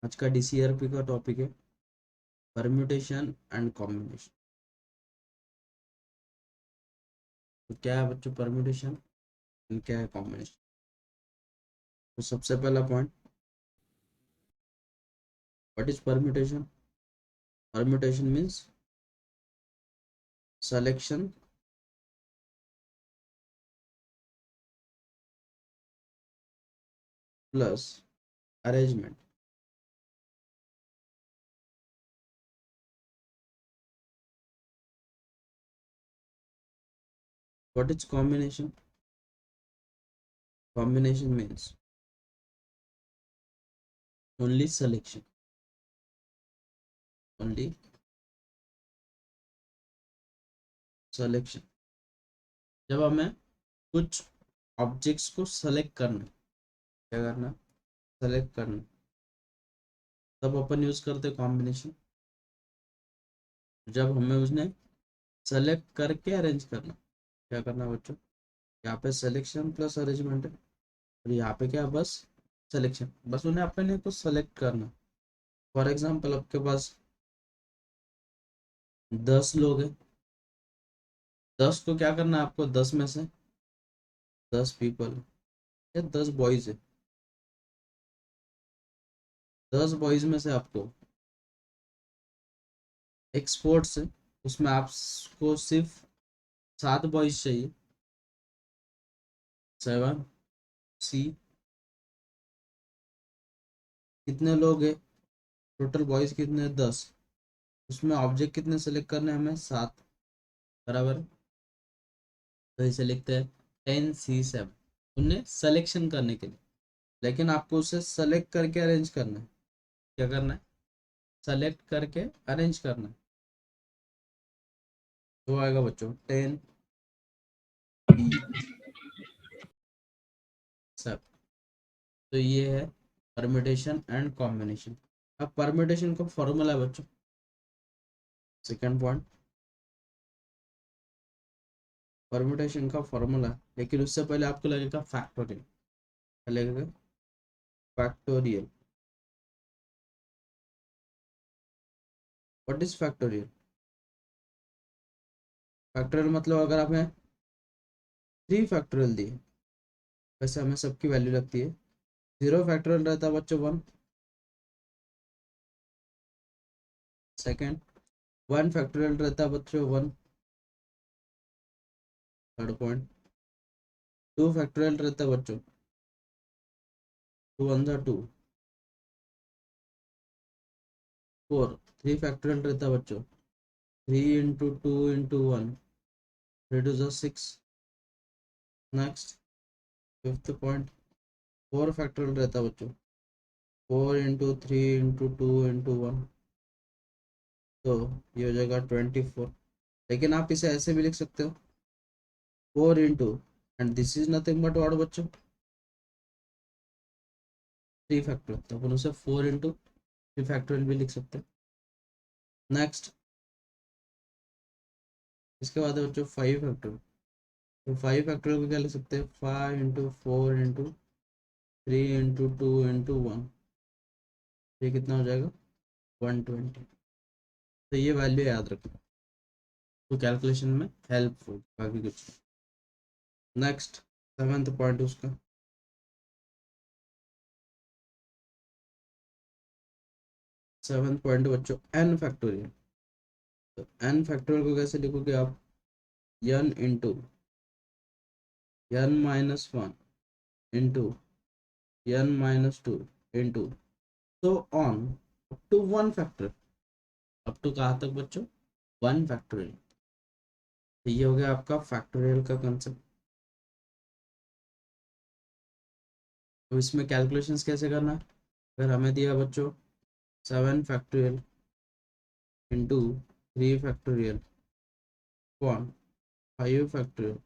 आज का DCRP का टॉपिक है परम्यूटेशन एंड कॉम्बिनेशन। तो क्या है बच्चों परम्यूटेशन एंड क्या है कॉम्बिनेशन? तो सबसे पहला point, what is permutation? Permutation means selection plus arrangement. What is combination? Combination means only selection, only selection। जब हमें कुछ ऑब्जेक्ट्स को सेलेक्ट करना है, क्या करना? सेलेक्ट करना, तब अपन यूज करते कॉम्बिनेशन। जब हमें उसने सेलेक्ट करके अरेंज करना, क्या करना बच्चों? यहाँ पे सिलेक्शन प्लस अरेंजमेंट है और यहाँ पे क्या, बस सिलेक्शन। बस उन्हें अपने को सेलेक्ट करना। फॉर एग्जांपल आपके पास 10 लोग हैं, 10 को क्या करना है आपको? 10 में से 10 पीपल या 10 बॉयज है, 10 बॉयज में से आपको एक स्पोर्ट्स है, उसमें आपको सिर्फ 7 बॉयज चाहिए, 7 सी। कितने लोग हैं टोटल? बॉयज कितने हैं? 10। उसमें ऑब्जेक्ट कितने सेलेक्ट करने हैं हमें? 7, बराबर। तो इसे लिखते हैं 10C7, उन्हें सिलेक्शन करने के लिए। लेकिन आपको उसे सेलेक्ट करके अरेंज करना है। क्या करना है? सेलेक्ट करके अरेंज करना है। तो आएगा बच्चों 10B7। तो ये है परम्यूटेशन एंड कॉम्बिनेशन। अब परम्यूटेशन का फॉर्मूला है बच्चों, सेकंड पॉइंट, परम्यूटेशन का फॉर्मूला। लेकिन उससे पहले आपको लगेगा फैक्टोरियल, लगेगा factorial. What is factorial? Factorial मतलब अगर हमें 3 फैक्टोरियल दिए, वैसे हमें सबकी वैल्यू लगती है। 0 फैक्टोरियल रहता है बच्चों 1, सेकेंड 1 फैक्टोरियल रहता है बच्चों 1, थर्ड पॉइंट 2 फैक्टोरियल रहता है बच्चों 2 1 2, 4 3 फैक्टोरियल रहता है बच्चों 3 इंटू 2 इंटू 1, 3 2 जा 6। नेक्स्ट फिफ्थ पॉइंट, 4 फैक्टोरियल रहता है बच्चों 4 इंटू 3 इंटू 2 इंटू 1, तो ये हो जाएगा 24। लेकिन आप इसे ऐसे भी लिख सकते हो 4 into, and this is nothing but what बच्चों? 3 फैक्टोरियल। तो अपन उसे 4 इंटू 3 फैक्टोरियल भी लिख सकते हैं। नेक्स्ट इसके बाद है बच्चों 5 फैक्टोरियल। तो 5 फैक्टोरियल को क्या लिख सकते हैं? 5 इंटू 4 इंटू 3 इंटू 2 इंटू 1, ये कितना हो जाएगा? 120। तो ये वैल्यू याद रखना तो कैलकुलेशन में हेल्पफुल, बाकी कुछ नहीं। नेक्स्ट सेवेंथ पॉइंट उसका, सेवेंथ पॉइंट बच्चों एन फैक्टोरियल। तो एन फैक्टोरियल को कैसे लिखोगे आप? N into N minus 1 into N minus 2 into so on up to 1 factor. Up to कहाँ तक बच्चों? 1 फैक्टोरियल। तो ये हो गया आपका फैक्टोरियल का कंसेप्ट। तो इसमें कैलकुलेशंस कैसे करना है? अगर हमें दिया बच्चों 7 factorial into 3 factorial upon 5 factorial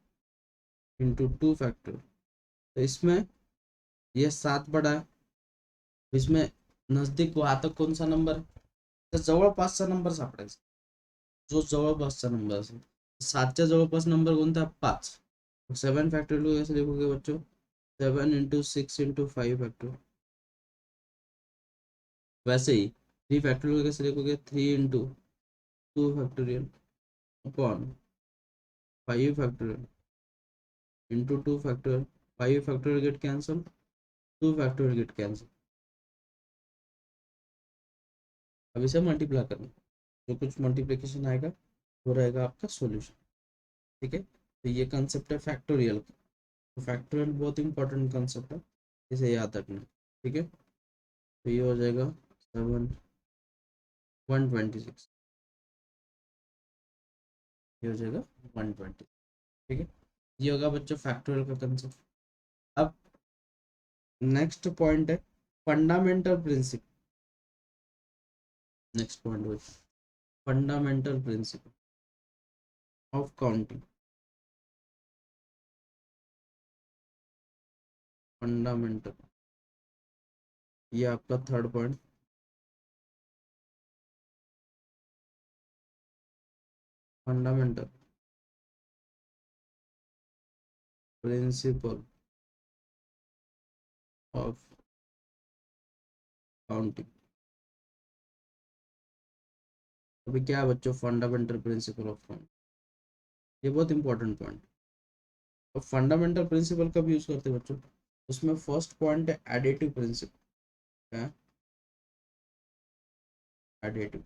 into 2 factorial, तो इसमें ये 7 बड़ा है, इसमें नजदीक वहां तक कौन सा नंबर है? तर जवळपासचा नंबर सापडायचा, जो जवळपासचा नंबर असेल। 7च्या जवळपास नंबर कोणता? 5। 7 फैक्टोरियल कैसे लिखोगे बच्चों? 7 इंटू 6 इंटू 5 फैक्टोरियल, वैसे ही 3 फैक्टोरियल कैसे लिखोगे, 3 into 2 factorial upon 5 factorial into 2 factorial, 5 factorial get cancel, 2 factorial get cancel. अब इसे मल्टीप्लाई करना, जो कुछ मल्टीप्लिकेशन आएगा वो रहेगा आपका सॉल्यूशन। ठीक है, तो ये कंसेप्ट है फैक्टोरियल का। तो फैक्टोरियल बहुत इंपॉर्टेंट कंसेप्ट है, इसे याद रखना। ठीक है, तो ये हो जाएगा 126, ये हो जाएगा 120। ठीक है, ये होगा बच्चों फैक्टोरियल का कंसेप्ट। अब नेक्स्ट पॉइंट है फंडामेंटल प्रिंसिपल। नेक्स्ट पॉइंट है fundamental principle of counting. Fundamental, ये आपका third point. Fundamental principle of counting. अभी क्या है बच्चों फंडामेंटल प्रिंसिपल ऑफ काउंटिंग, ये बहुत इंपॉर्टेंट पॉइंट। तो फंडामेंटल प्रिंसिपल कब यूज करते हैं बच्चों, उसमें फर्स्ट पॉइंट है एडिटिव प्रिंसिपल। क्या है एडिटिव।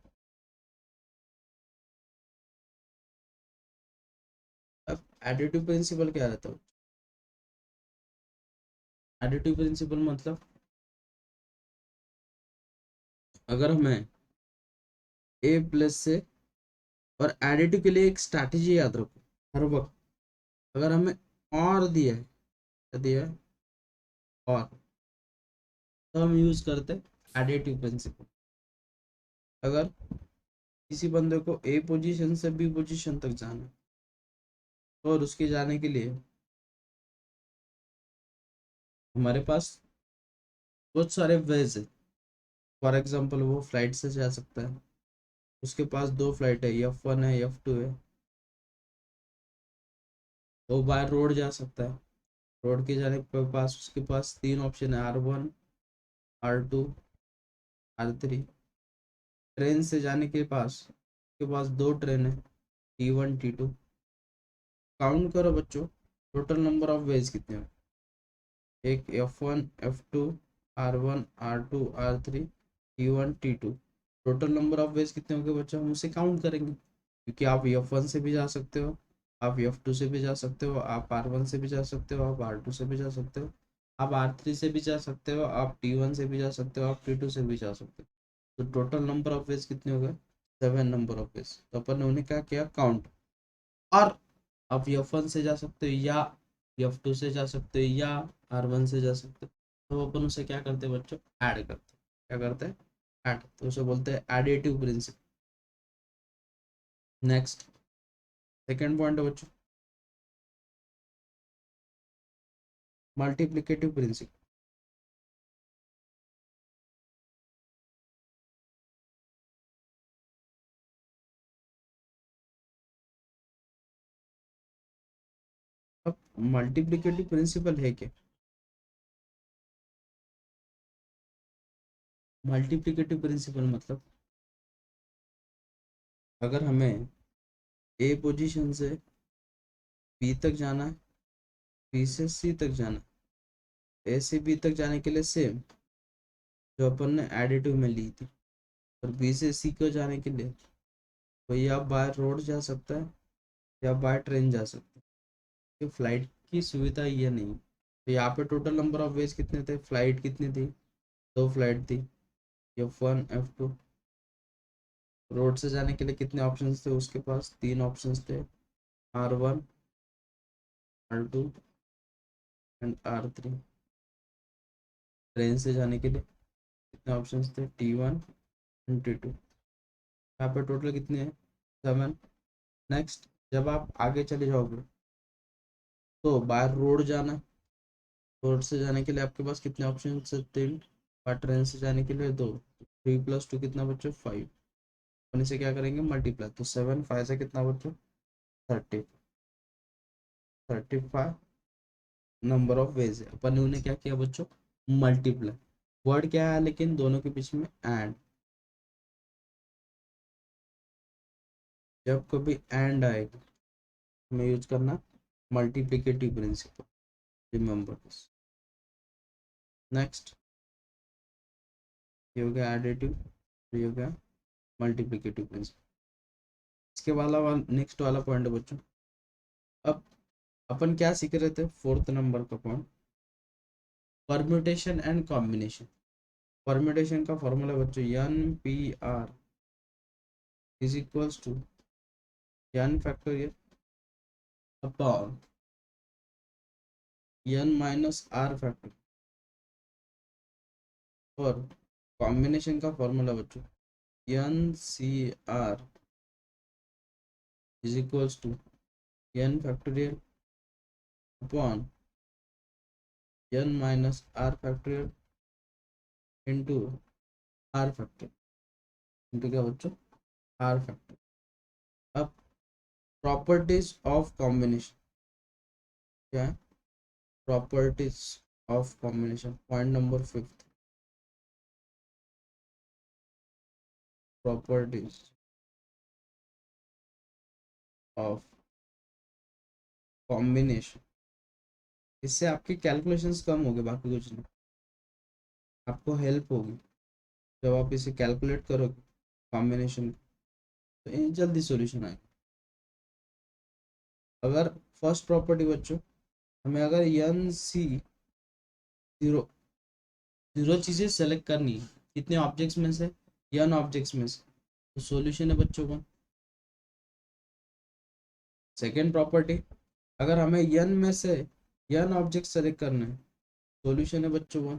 अब एडिटिव प्रिंसिपल क्या रहता है, एडिटिव प्रिंसिपल मतलब अगर हमें ए प्लस से, और एडिटिव के लिए एक स्ट्रैटेजी याद रखो हर वक्त, अगर हमें और दिया है, क्या दिया है और, तो हम यूज करते हैं एडिटिव प्रिंसिपल। अगर किसी बंदे को ए पोजीशन से बी पोजीशन तक जाना है, और उसके जाने के लिए हमारे पास बहुत सारे वेज है। फॉर एग्जांपल वो फ्लाइट से जा सकता है, उसके पास दो फ्लाइट है, F1 है F2 है। वो बाय रोड जा सकता है, रोड के जाने के पास उसके पास तीन ऑप्शन है, R1 R2 R3। ट्रेन से जाने के पास उसके पास दो ट्रेन है, T1 T2। काउंट करो बच्चों, टोटल नंबर ऑफ वेज कितने हैं, एक F1 F2 R1 R2 R3 T1 T2। Total number of ways कितने होंगे बच्चों, हम उसे काउंट करेंगे, क्योंकि आप F1 से भी जा सकते हो, आप F2 से भी जा सकते हो, आप R1 से भी जा सकते हो, आप R2 से भी जा सकते हो, आप R3 से भी जा सकते हो, आप T1 से भी जा सकते हो, आप T2 से भी जा सकते हो। तो टोटल नंबर ऑफ वेज कितने हो गए, 7 नंबर ऑफ वेज। तो अपन ने उन्हें क्या किया काउंट। और आप F1 से जा सकते हो, या F2 से जा सकते हो, या R1 से जा सकते हो। तो अपन उसे क्या करते हैं बच्चों, ऐड करते हैं। क्या करते हैं, ऐड, तो उसे बोलते हैं additive principle. Next second point है बच्चों मल्टीप्लिकेटिव प्रिंसिपल। अब मल्टीप्लिकेटिव प्रिंसिपल है क्या, मल्टीप्लिकेटिव प्रिंसिपल मतलब अगर हमें ए पोजीशन से बी तक जाना है, बी से सी तक जाना है, ए से बी तक जाने के लिए सेम जो अपन ने एडिटिव में ली थी, और बी से सी को जाने के लिए तो या बाय रोड जा सकता है या बाय ट्रेन जा सकता है, कि फ्लाइट की सुविधा ये नहीं। तो यहाँ पे टोटल नंबर ऑफ वेज कितने थे, फ्लाइट कितनी थी, दो फ्लाइट थी, F1 F2। रोड से जाने के लिए कितने ऑप्शंस थे उसके पास, तीन ऑप्शंस थे, R1 R2 and R3। Train से जाने के लिए कितने ऑप्शंस थे, T1 एंड T2। यहाँ पे टोटल कितने हैं, 7। नेक्स्ट जब आप आगे चले जाओगे तो बाय रोड जाना, रोड से जाने के लिए आपके पास कितने ऑप्शन है, तीन। बाय ट्रेन से जाने के लिए दो, 3 + 2 कितना बच्चों, 5। अपन इसे क्या करेंगे मल्टीप्लाई, तो 7 5 से कितना बच्चों, 30, 35 नंबर ऑफ वेज है। अपन ने उन्हें क्या किया बच्चों, मल्टीप्लाई। वर्ड क्या है लेकिन दोनों के बीच में एंड, जब कभी एंड आएगा हमें यूज करना multiplicative principle, remember this. Next ये हो गया एडिटिव, ये हो गया मल्टीप्लिकेटिव प्रिंसिपल। इसके वाला नेक्स्ट वाला पॉइंट है बच्चों, अब अपन क्या सीख रहे थे, फोर्थ नंबर का point, permutation and combination. Permutation का फॉर्मूला बच्चों N P R is equals to N factorial upon N minus R factorial, और कॉम्बिनेशन का फॉर्मूला बच्चों N C R is equals to N factorial upon N minus R factorial into R factorial, into क्या बच्चों, R factorial. अब properties of combination क्या है, properties of combination, point number fifth, properties of combination. इससे आपकी calculations कम होगी, बाकी कुछ नहीं, आपको हेल्प होगी जब आप इसे कैलकुलेट करोगे कॉम्बिनेशन, तो ये जल्दी सॉल्यूशन आएगा। अगर फर्स्ट प्रॉपर्टी बच्चों, हमें अगर एन सी जीरो जीरो चीज़ें सेलेक्ट करनी है, कितने ऑब्जेक्ट्स में से, एन ऑब्जेक्ट्स में से, तो सॉल्यूशन है बच्चों का। सेकेंड प्रॉपर्टी, अगर हमें एन में से एन ऑब्जेक्ट सेलेक्ट करना है, सॉल्यूशन है बच्चों वन,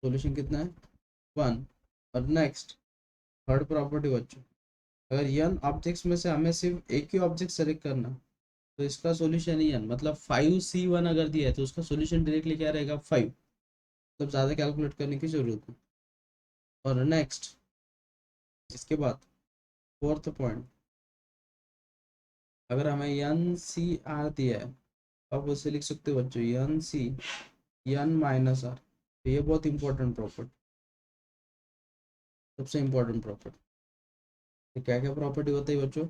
सॉल्यूशन कितना है, वन। और नेक्स्ट थर्ड प्रॉपर्टी बच्चों, अगर एन ऑब्जेक्ट्स में से हमें सिर्फ एक ही ऑब्जेक्ट सेलेक्ट करना, तो इसका सॉल्यूशन ही एन, मतलब 5C1 अगर दिया है तो उसका सॉल्यूशन डायरेक्टली क्या रहेगा, 5, मतलब ज़्यादा कैलकुलेट करने की जरूरत नहीं। और नेक्स्ट इसके बाद फोर्थ पॉइंट, अगर हमें एन सी आर दिया है, आप उसे लिख सकते हो बच्चों N C N minus R, तो ये बहुत इंपॉर्टेंट प्रॉपर्टी, सबसे इंपॉर्टेंट प्रॉपर्टी। तो क्या क्या प्रॉपर्टी होता है बच्चों,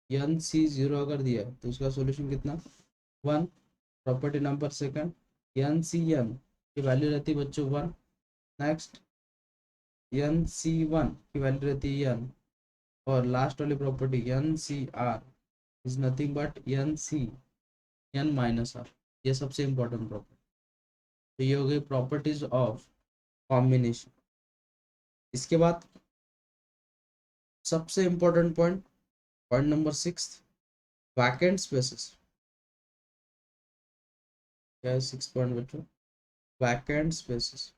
एन सी जीरो अगर दिया है तो उसका सॉल्यूशन कितना, one. Property number second, N C N की वैल्यू रहती है बच्चों one. Next N C one की वैल्यू रहती है एन, और लास्ट वाली property N C R is nothing but N C N minus R, ये सबसे इंपॉर्टेंट प्रॉपर्टी। तो ये हो गई प्रॉपर्टीज ऑफ कॉम्बिनेशन। इसके बाद सबसे important point, point number six, vacant spaces. क्या है सिक्स पॉइंट बच्चों, वैकेंट स्पेसेस।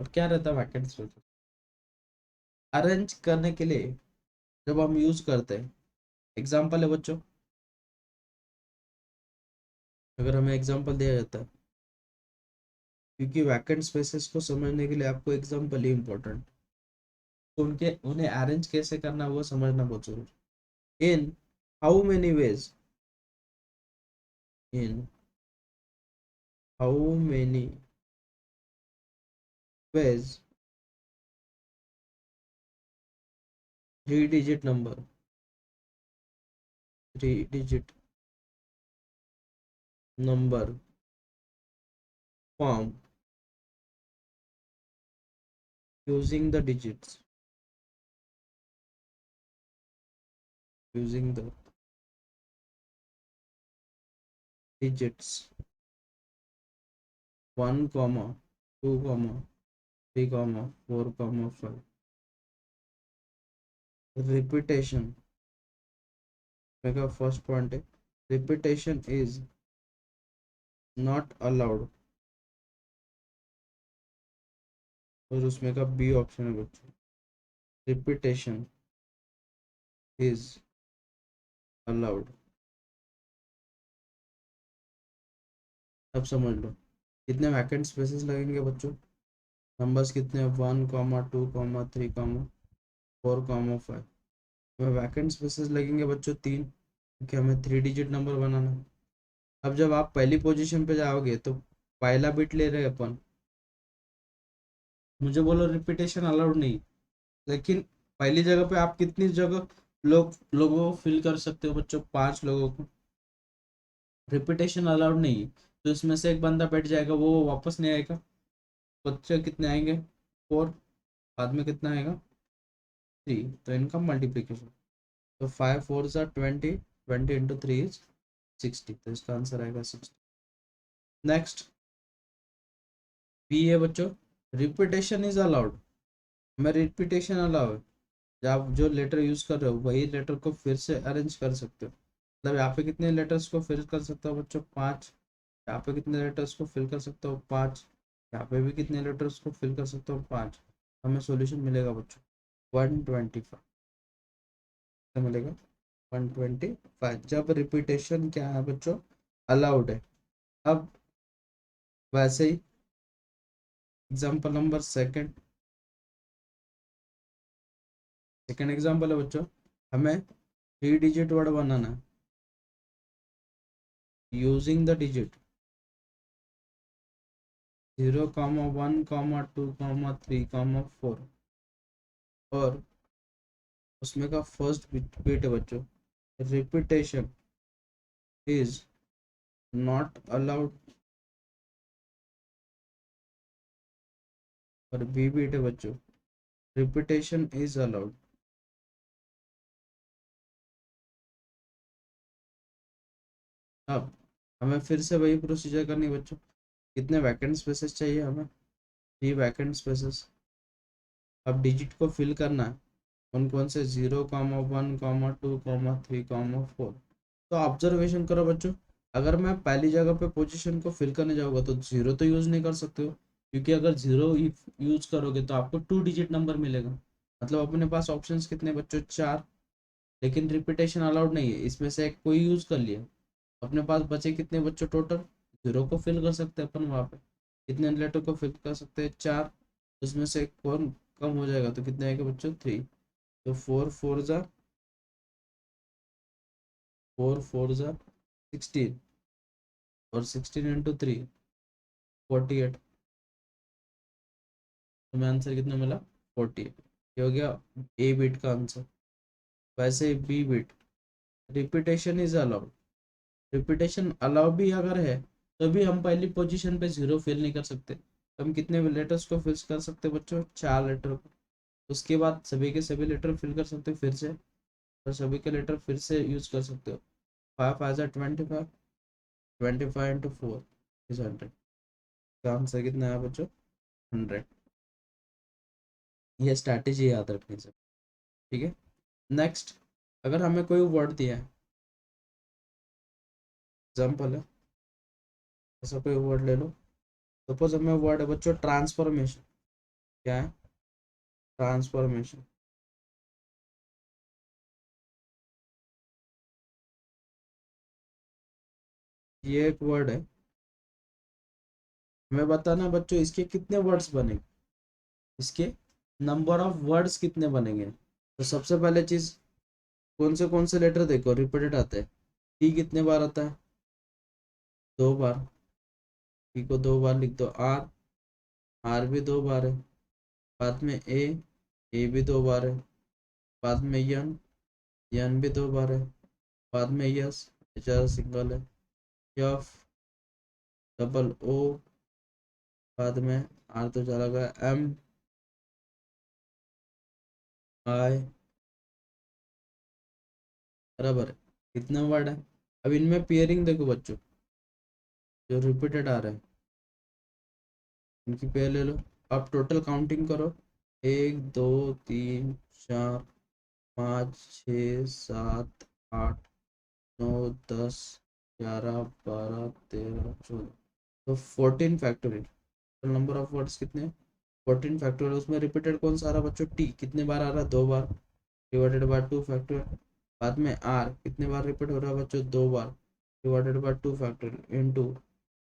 और क्या रहता है वैकेंट स्पेसेस, अरेंज करने के लिए जब हम यूज करते हैं, एग्जाम्पल है बच्चों, अगर हमें एग्जाम्पल दिया जाता है, क्योंकि वैकेंट स्पेसेस को समझने के लिए आपको एग्जाम्पल ही इम्पोर्टेंट, तो उनके उन्हें अरेंज कैसे करना है वो समझना बहुत जरूरी। In how many ways, in how many ways 3 digit number, 3 digit number form using the digits, using the digits 1 comma 2 comma 3 comma 4 comma 5, repetition मेरा फर्स्ट पॉइंट है, repetition is not allowed, और उसमें का बी ऑप्शन है बच्चों, repetition is allowed। अब समझ लो कितने वैकेंट स्पेसेस लगेंगे बच्चों, नंबर्स कितने 1,2,3,4,5 हमें वैकेंट स्पेसेस लगेंगे बच्चों 3, क्योंकि हमें 3 डिजिट नंबर बनाना है। अब जब आप पहली पोजीशन पे जाओगे तो पहला बिट ले रहे हैं अपन, मुझे बोलो रिपीटेशन अलाउड नहीं, लेकिन पहली जगह पे आप कितनी जगह लोगों को फिल कर सकते हो बच्चों, 5 लोगों को। रिपीटेशन अलाउड नहीं है, तो इसमें से एक बंदा बैठ जाएगा, वो वापस नहीं आएगा। बच्चे कितने आएंगे 4, बाद में कितना आएगा 3, तो इनका मल्टीप्लीकेशन। तो 5 4 20, 20 × 3 = 60, तो इसका आंसर आएगा 60। नेक्स्ट बी है बच्चों, रिपीटेशन इज अलाउड। हमें रिपीटेशन अलाउ है, आप जो लेटर यूज कर रहे हो वही लेटर को फिर से अरेंज कर सकते हो। मतलब यहाँ पे कितने लेटर्स को फिल कर सकते हो बच्चों 5, यहाँ पे कितने लेटर्स को फिल कर सकते हो 5, यहाँ पे भी कितने लेटर्स को फिल कर सकते हो 5। हमें सॉल्यूशन मिलेगा बच्चों 125 मिलेगा 125, जब रिपीटेशन क्या है बच्चों अलाउड है। अब वैसे ही एग्जाम्पल नंबर सेकेंड एग्जाम्पल है बच्चों, हमें 3 डिजिट वर्ड बनाना है यूजिंग द डिजिट 0, 1, 2, 3, 4, और उसमें का फर्स्ट बिट है बच्चों रिपीटेशन इज नॉट अलाउड, और बी बिट है बच्चों रिपीटेशन इज अलाउड। अब हमें फिर से वही प्रोसीजर करनी है बच्चों, कितने वैकेंट स्पेसेस चाहिए हमें 3 वैकेंट स्पेसेस। अब डिजिट को फिल करना है, कौन कौन से 0, 1, 2, 3, 4। तो ऑब्जर्वेशन करो बच्चों, अगर मैं पहली जगह पे पोजीशन को फिल करने जाऊंगा तो 0 तो यूज नहीं कर सकते हो, क्योंकि अगर 0 यूज करोगे तो आपको 2 डिजिट नंबर मिलेगा। मतलब अपने पास ऑप्शंस कितने बच्चों 4, लेकिन रिपीटेशन अलाउड नहीं है, इसमें से एक कोई यूज कर लिया। अपने पास बचे कितने बच्चों टोटल, 0 को फिल कर सकते हैं अपन वहाँ पे, कितने लेटर को फिल कर सकते हैं 4, उसमें से एक कौन कम हो जाएगा तो कितने आएगा बच्चों 3। तो 4 4 16, और 16 × 3 48, तुम्हें आंसर कितना मिला 48, ये हो गया ए बिट का आंसर। वैसे B bit repetition is allowed, repetition allow भी अगर है तो भी हम पहली पोजीशन पे 0 फिल नहीं कर सकते, तो हम कितने लेटर्स को फिल कर सकते हैं बच्चों 4 लेटर को। उसके बाद सभी के सभी लेटर फिल कर सकते हो फिर से, और सभी के लेटर फिर से यूज कर सकते हो। 5 5 25, 25 × 4 = 100, का आंसर कितना है बच्चों 100। ये स्ट्रैटेजी याद रखनी से, ठीक है। नेक्स्ट, अगर हमें कोई वर्ड दिया है, एग्जाम्पल है, ऐसा कोई वर्ड ले लो, सपोज हमें वर्ड है बच्चों ट्रांसफॉर्मेशन। क्या है ट्रांसफॉर्मेशन, ये एक वर्ड है, हमें बताना बच्चों इसके कितने वर्ड्स बनेंगे, इसके नंबर ऑफ वर्ड्स कितने बनेंगे। तो सबसे पहले चीज, कौन से लेटर देखो रिपीटेड आते हैं, टी कितने बार आता है 2 बार, टी को 2 बार लिख दो। आर, आर भी 2 बार है, बाद में ए भी 2 बार है, बाद में यन, यन भी 2 बार है, बाद में यस, एच सिंगल है, एफ, डबल ओ, बाद में आर तो चला गया, एम, आई, बराबर है। कितने वर्ड है, अब इनमें पेयरिंग देखो बच्चों, जो रिपीटेड आ रहा है इनकी पेयर ले लो। अब टोटल काउंटिंग करो, 1 2 3 4 5 6 7 8 9 10 11 12 13 14, तो 14 फैक्टोरियल। नंबर ऑफ वर्ड्स कितने 14 फैक्टोरियल। उसमें रिपीटेड कौन सा आ रहा है बच्चों टी कितने बार आ रहा है 2 बार, डिवाइडेड बाय 2 फैक्टोरियल। बाद में आर कितने बार रिपीट हो रहा है बच्चों 2 बार, डिवाइडेड बाय 2 फैक्टोरियल इनटू,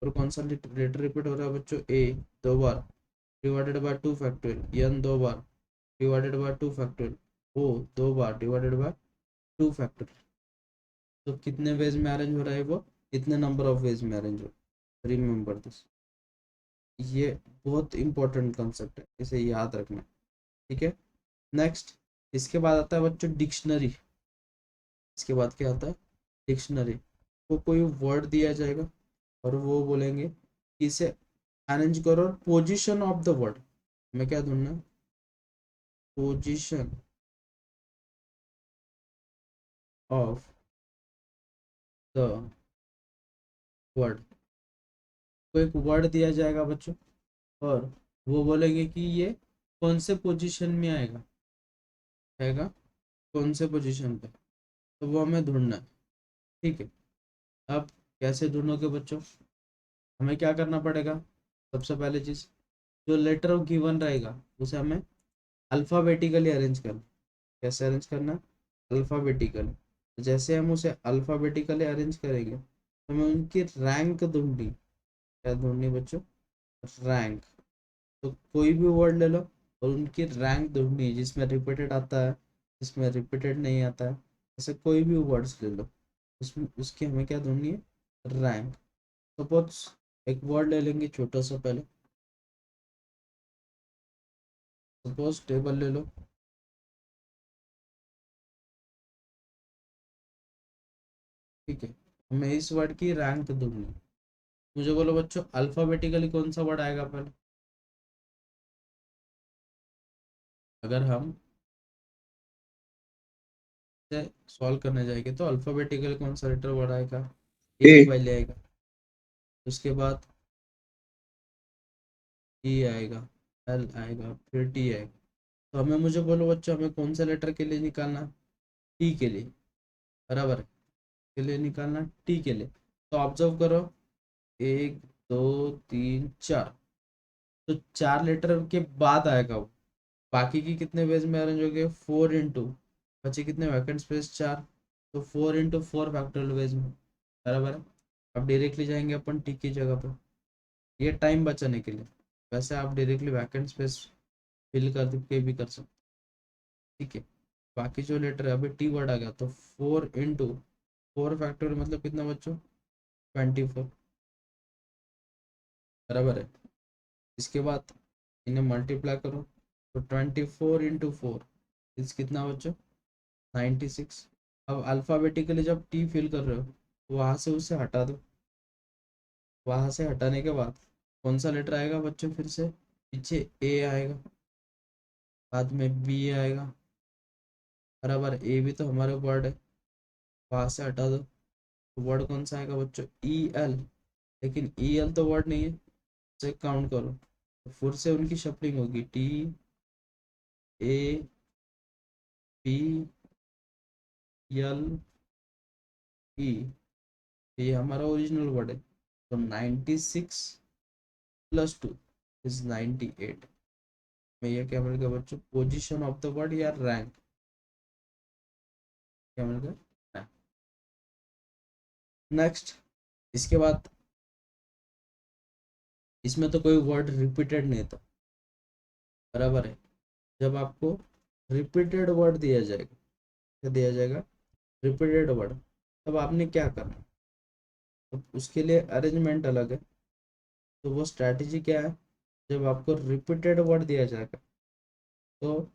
और कौन सा लेटर रिपीट हो रहा है बच्चों ए 2 बार, डिवाइडेड बाय 2 फैक्टोरियल, n 2 बार डिवाइडेड बाय 2 फैक्टोरियल, o 2 बार डिवाइडेड बाय 2 फैक्टोरियल। तो कितने वेज में अरेंज हो रहा है वो, इतने नंबर ऑफ वेज में अरेंज हो। रिमेंबर दिस, ये बहुत इंपॉर्टेंट कंसेप्ट है, इसे याद रखना। ठीक है। नेक्स्ट, इसके बाद आता है बच्चों डिक्शनरी। इसके बाद क्या आता है, डिक्शनरी। वो कोई वर्ड दिया जाएगा और वो बोलेंगे कि इसे अरेंज करो, और पोजीशन ऑफ द वर्ड हमें क्या ढूंढना है, पोजीशन ऑफ द वर्ड। को एक वर्ड दिया जाएगा बच्चों, और वो बोलेंगे कि ये कौन से पोजीशन में आएगा, आएगा कौन से पोजीशन पे, तो वो हमें ढूंढना है। ठीक है। अब कैसे ढूंढोगे बच्चों, हमें क्या करना पड़ेगा, सबसे पहले चीज, जो लेटर गिवन रहेगा उसे हमें अल्फ़ाबेटिकली अरेंज करना। कैसे अरेंज करना, अल्फ़ाबेटिकल। जैसे हम उसे अल्फ़ाबेटिकली अरेंज करेंगे तो हमें उनकी रैंक ढूंढनी। क्या ढूंढनी बच्चों, रैंक। तो कोई भी वर्ड ले लो और उनकी रैंक ढूंढनी है, जिसमें रिपीटेड आता है, जिसमें रिपीटेड नहीं आता है, ऐसे कोई भी वर्ड्स ले लो, उसमें उसकी हमें क्या ढूंढनी है, रैंक। सपोज एक वर्ड ले लेंगे छोटा सा पहले, सपोज टेबल ले लो। ठीक है, हमें इस वर्ड की रैंक ढूंढनी है। मुझे बोलो बच्चों, अल्फाबेटिकली कौन सा वर्ड आएगा पहले, अगर हम से सॉल्व करने जाएंगे तो अल्फाबेटिकली कौन सा लेटर वर्ड आएगा, ए ए। पहले आएगा, उसके बाद ई आएगा, एल आएगा, फिर टी आएगा। तो हमें, मुझे बोलो बच्चों, हमें कौन सा लेटर के लिए निकालना, टी के लिए, बराबर है, के लिए निकालना, टी के लिए। तो ऑब्जर्व करो, एक, दो, तीन, चार, तो चार लेटर के बाद आएगा वो। बाकी की कितने वेज में अरेंज हो गए, 4 इंटू, बचे कितने वैकेंट स्पेस, चार, तो 4 इंटू 4 फैक्टोरियल वेज में, बराबर है। अब डायरेक्टली जाएंगे अपन टी की जगह पे, ये टाइम बचाने के लिए। वैसे आप डायरेक्टली वैकेंट स्पेस फिल कर के भी कर सकते। ठीक है। बाकी जो लेटर है, अभी टी वर्ड आ गया, तो 4 इंटू 4 फैक्टोरियल मतलब कितना बच्चों, 24, बराबर है। इसके बाद इन्हें मल्टीप्लाई करो, तो 24 इंटू 4 इस कितना बच्चों, 96। अब अल्फ़ाबेटिकली जब टी फिल कर रहे हो तो वहाँ से उसे हटा दो। वहाँ से हटाने के बाद कौन सा लेटर आएगा बच्चों, फिर से पीछे ए आएगा, बाद में बी आएगा, बराबर। ए भी तो हमारे वर्ड है, वहाँ से हटा दो, तो वर्ड कौन सा आएगा बच्चों, ई एल। लेकिन ई एल तो वर्ड नहीं है, उसे काउंट करो, तो फिर से उनकी शफलिंग होगी, टी, ए, बी, एल, ई, ये हमारा ओरिजिनल वर्ड है। तो 96 प्लस 2 इज 98 में, ये क्या मिल गया बच्चों, पोजीशन ऑफ द वर्ड या रैंक, क्या मिल गया। नेक्स्ट, इसके बाद इसमें तो कोई वर्ड रिपीटेड नहीं था, बराबर है। जब आपको रिपीटेड वर्ड दिया जाएगा, क्या दिया जाएगा, रिपीटेड वर्ड, तब आपने क्या करना, तो उसके लिए अरेंजमेंट अलग है। तो वो स्ट्रैटेजी क्या है, जब आपको रिपीटेड वर्ड दिया जाएगा तो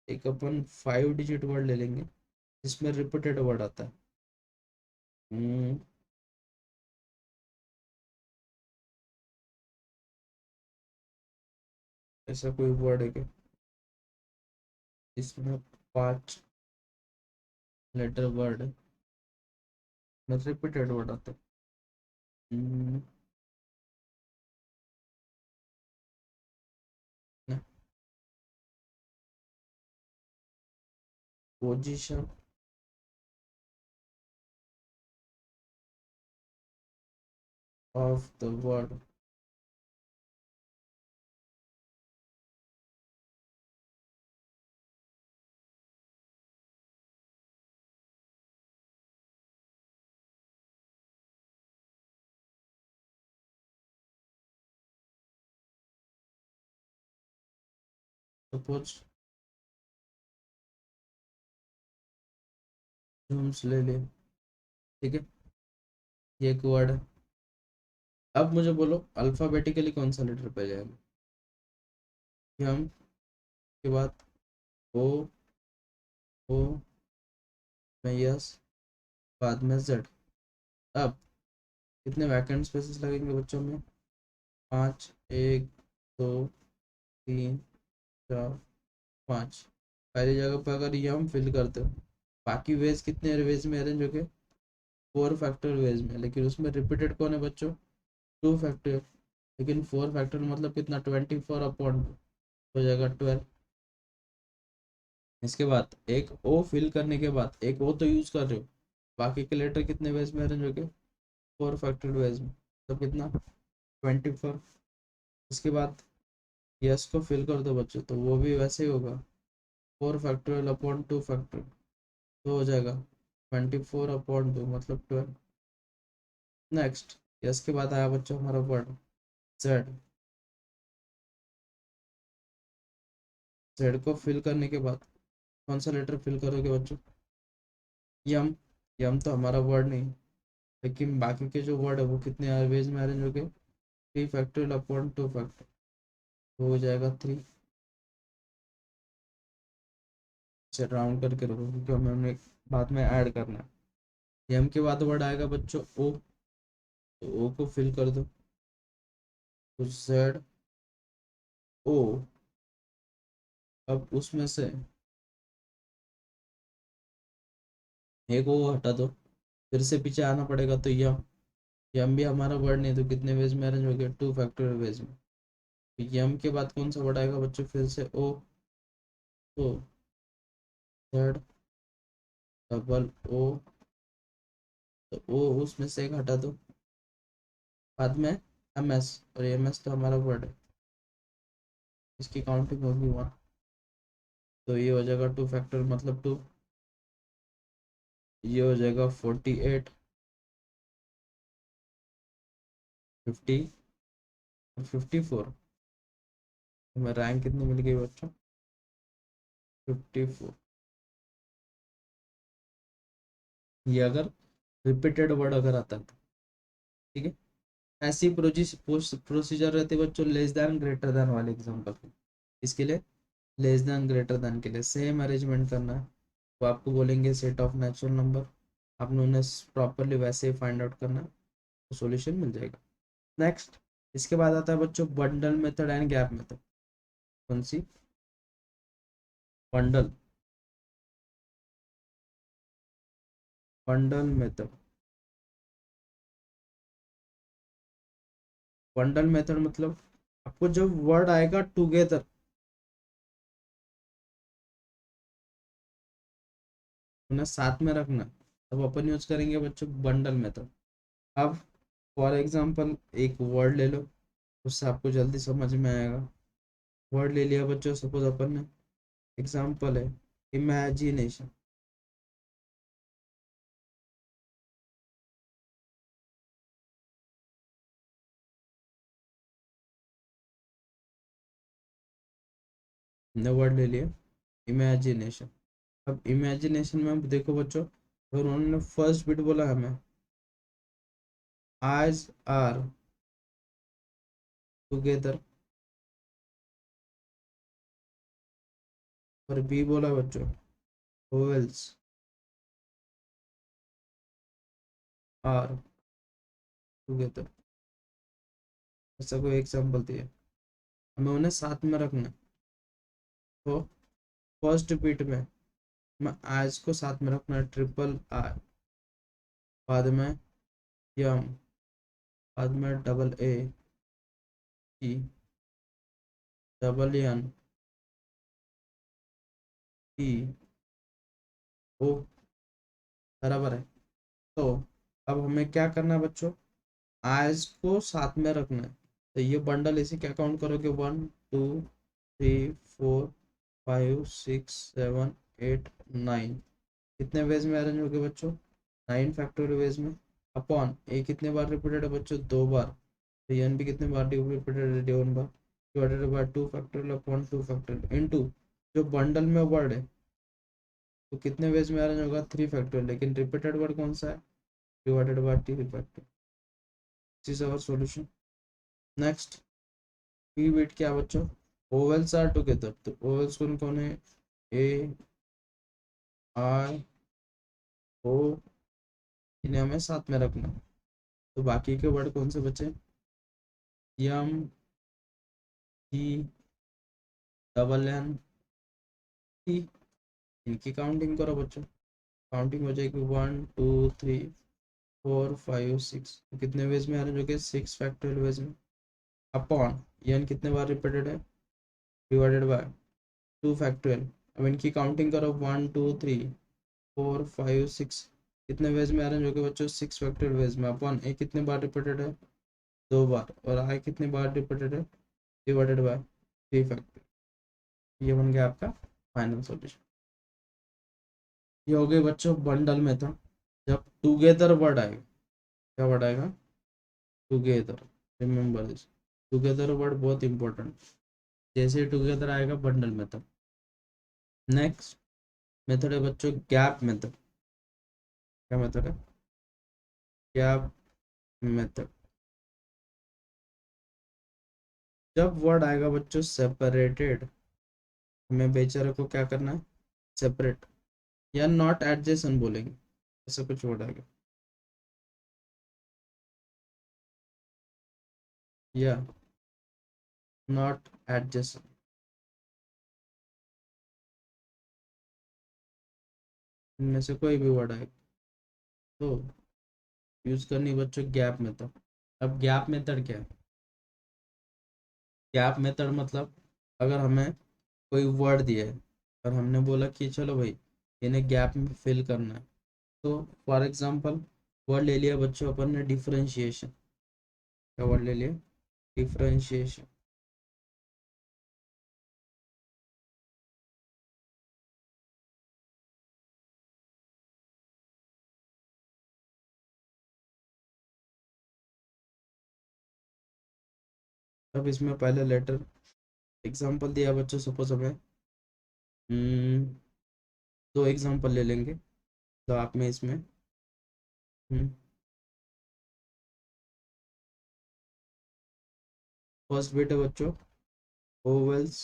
एक अपन 5 डिजिट वर्ड ले लेंगे जिसमें रिपीटेड वर्ड आता है। हम्म, ऐसा कोई वर्ड है क्या, इसमें 5 लेटर वर्ड में रिपीटेड वर्ड आता है। Position of the word, suppose Zooms ले लिए, ठीक है, ये एक वर्ड है। अब मुझे बोलो अल्फाबेटिकली कौन सा लेटर पे जाएगा। यम के बाद ओ, ओ में यस, बाद में जेड। अब कितने वैकेंट स्पेसेस लगेंगे बच्चों में, 5, 1, 2, 3, 4, 5। पहली जगह पर अगर ये हम फिल करते हो, बाकी वेज कितने वेज में अरेंज हो गए, 4 फैक्टर वेज में, लेकिन उसमें रिपीटेड कौन है बच्चों, 2 फैक्टर। लेकिन 4 फैक्टर मतलब कितना, 24 अपॉन हो जाएगा 12। इसके बाद एक ओ फिल करने के बाद एक ओ तो यूज कर रहे हो, बाकी के लेटर कितने वेज में अरेंज हो गए, 4 फैक्टर वेज में, तो कितना 24। इसके बाद यस को फिल कर दो बच्चों, तो वो भी वैसे ही होगा, 4 फैक्टोरियल अपॉन 2 फैक्टोरियल, तो हो जाएगा 24 अपॉन 2 मतलब 12। नेक्स्ट यस के बाद आया बच्चों हमारा वर्ड जेड। जेड को फिल करने के बाद कौन सा लेटर फिल करोगे बच्चों, यम। यम तो हमारा वर्ड नहीं, लेकिन बाकी के जो वर्ड है वो कितने वेज में अरेंज हो गए, 3 फैक्टोरियल अपॉन 2 फैक्टोरियल, तो हो जाएगा 3। से राउंड करके रखो क्योंकि हमें बाद में ऐड करना है। एम के बाद वर्ड आएगा बच्चों ओ, तो ओ को फिल कर दो, तो जेड ओ। अब उसमें से एक ओ हटा दो, फिर से पीछे आना पड़ेगा, तो यम भी हमारा वर्ड नहीं, तो कितने वेज में अरेंज हो गया, 2 फैक्टोरियल वेज में। तो यम के बाद कौन सा वर्ड आएगा बच्चों, फिर से ओ, तो जेड डबल ओ, तो ओ उसमें से एक हटा दो, बाद में एम एस, और एम एस तो हमारा वर्ड है, इसकी काउंटिंग होगी 1, तो ये हो जाएगा 2 फैक्टर मतलब 2, ये हो जाएगा 48, 50 और 54। हमें रैंक कितनी मिल गई बच्चों, 54। ये अगर रिपीटेड वर्ड अगर आता है तो, ठीक है। ऐसी प्रोसीजर रहती है बच्चों लेस देन ग्रेटर देन वाले एग्जाम्पल में। इसके लिए लेस देन ग्रेटर देन के लिए सेम अरेंजमेंट करना है, वो आपको बोलेंगे सेट ऑफ नेचुरल नंबर, आपने उन्हें प्रॉपरली वैसे ही फाइंड आउट करना है, तो सॉल्यूशन मिल जाएगा। नेक्स्ट इसके बाद आता है बच्चों bundle method and gap method. कौन सी, bundle, bundle method. Bundle method मतलब आपको जब वर्ड आएगा टुगेदर, उन्हें साथ में रखना, तब अपन यूज करेंगे बच्चों बंडल मेथड। अब फॉर एग्जांपल एक वर्ड ले लो, उससे आपको जल्दी समझ में आएगा। वर्ड ले लिया बच्चों, सपोज अपन ने, एग्जांपल है इमेजिनेशन। हमने वर्ड ले लिया इमेजिनेशन। अब इमेजिनेशन में अब देखो बच्चों, अगर उन्होंने फर्स्ट बिट बोला हमें आइज आर टुगेदर, और बी बोला बच्चों वोवेल्स आर टुगेदर, ऐसा कोई एग्जांपल दिया, हमें उन्हें साथ में रखना है। तो फर्स्ट बीट में हमें आइज को साथ में रखना है, ट्रिपल आई, बाद में यम, बाद में double A E, double N E O, बराबर है। तो अब हमें क्या करना है बच्चों, आइज को साथ में रखना है, तो ये बंडल इसे क्या काउंट करोगे, 1 2 3 4 5 6 7 8 9, कितने वेज में अरेंज हो गए बच्चों, 9 फैक्टोरियल वेज में। अपॉन ए कितने बार रिपीटेड है बच्चों, 2 बार, तो एन भी कितने बार रिपीटेड है, 1 बार, divided by 2 factorial upon 2 factorial into जो बंडल में वर्ड है तो कितने वेज में अरेंज होगा 3 फैक्टोरियल, लेकिन रिपीटेड वर्ड कौन सा है divided by 3 factorial. This is our solution. Next P wait क्या बच्चों, ओवल्स आर टुगेदर, तो ओवल्स कौन कौन है ए आई ओ, इन्हें हमें साथ में रखना। तो बाकी के वर्ड कौन से बचे यम ई डबल एन टी, इनकी काउंटिंग करो बच्चों। काउंटिंग हो जाएगी 1 2 3 4 5 6, कितने वेज में अरेंज हो गए 6 फैक्टोरियल वेज में। अपॉन एन कितने बार रिपीटेड है डिवाइडेड बाय 2 फैक्टोरियल। अब इनकी काउंटिंग करो 1 2 3 4 5 6, कितने वेज में अरेंज हो गए बच्चों 6 फैक्टोरियल वेज में। अपॉन ए कितने बार रिपीटेड है 2 बार, और आई कितनी बार रिपीटेड है डिवाइडेड बाय 3 फैक्टोरियल। ये बन गया आपका फाइनल सॉल्यूशन। ये हो गए बच्चों बंडल मेथड। जब टुगेदर वर्ड आएगा, क्या वर्ड आएगा together, remember this, together word बहुत इंपॉर्टेंट, जैसे ही टुगेदर आएगा बंडल मेथड। नेक्स्ट मेथड है बच्चों गैप मेथड। क्या मेथड है गैप मेथड। जब वर्ड आएगा बच्चों सेपरेटेड, हमें बेचारे को क्या करना है सेपरेट, या नॉट एडजेसेंट बोलेंगे, ऐसा कुछ वर्ड आएगा, या नॉट एडजेसेंट, इनमें से कोई भी वर्ड आएगा तो यूज करनी बच्चों गैप मेथड। अब गैप मेथड क्या है, गैप मेथड मतलब अगर हमें कोई वर्ड दिया है और हमने बोला कि चलो भाई इन्हें गैप में फिल करना है, तो फॉर एग्जांपल वर्ड ले लिया बच्चों अपन ने डिफरेंशिएशन, क्या वर्ड ले लिया डिफरेंशिएशन। अब इसमें पहले लेटर एग्जांपल दिया बच्चों, सपोज हमें हम्म, 2 एग्जांपल ले लेंगे, तो आप में इसमें फर्स्ट बिट है बच्चों ओवल्स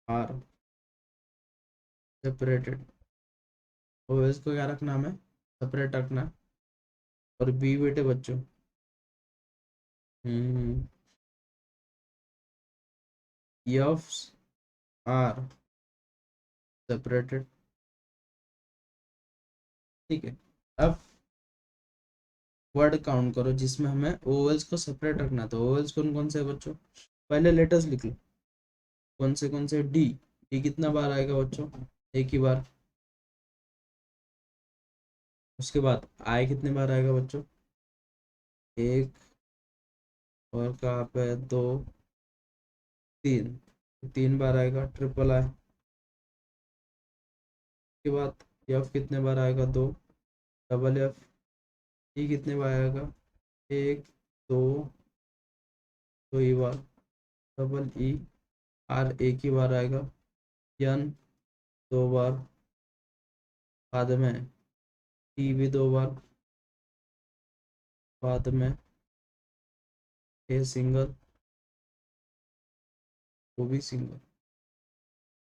आर सेपरेटेड, ओवल्स को क्या रखना हमें सेपरेट रखना। और बी बिट है बच्चों यफ्स आर सेपरेटेड, ठीक है। अब वर्ड काउंट करो जिसमें हमें ओवल्स को सेपरेट रखना, तो ओवल्स कौन कौन से है बच्चों, पहले लेटर्स लिख लो कौन से डी, डी कितना बार आएगा बच्चों एक ही बार। उसके बाद आई कितने बार आएगा बच्चों एक, और कहाँ पे 2 3, 3 बार आएगा ट्रिपल आई। के बाद एफ कितने बार आएगा 2, डबल एफ, ई कितने बार आएगा 1 2, 2 ही बार, डबल ई, आर एक ही बार आएगा, एन 2 बार, बाद में टी भी 2 बार, बाद में ए सिंगल, वो भी सिंगल,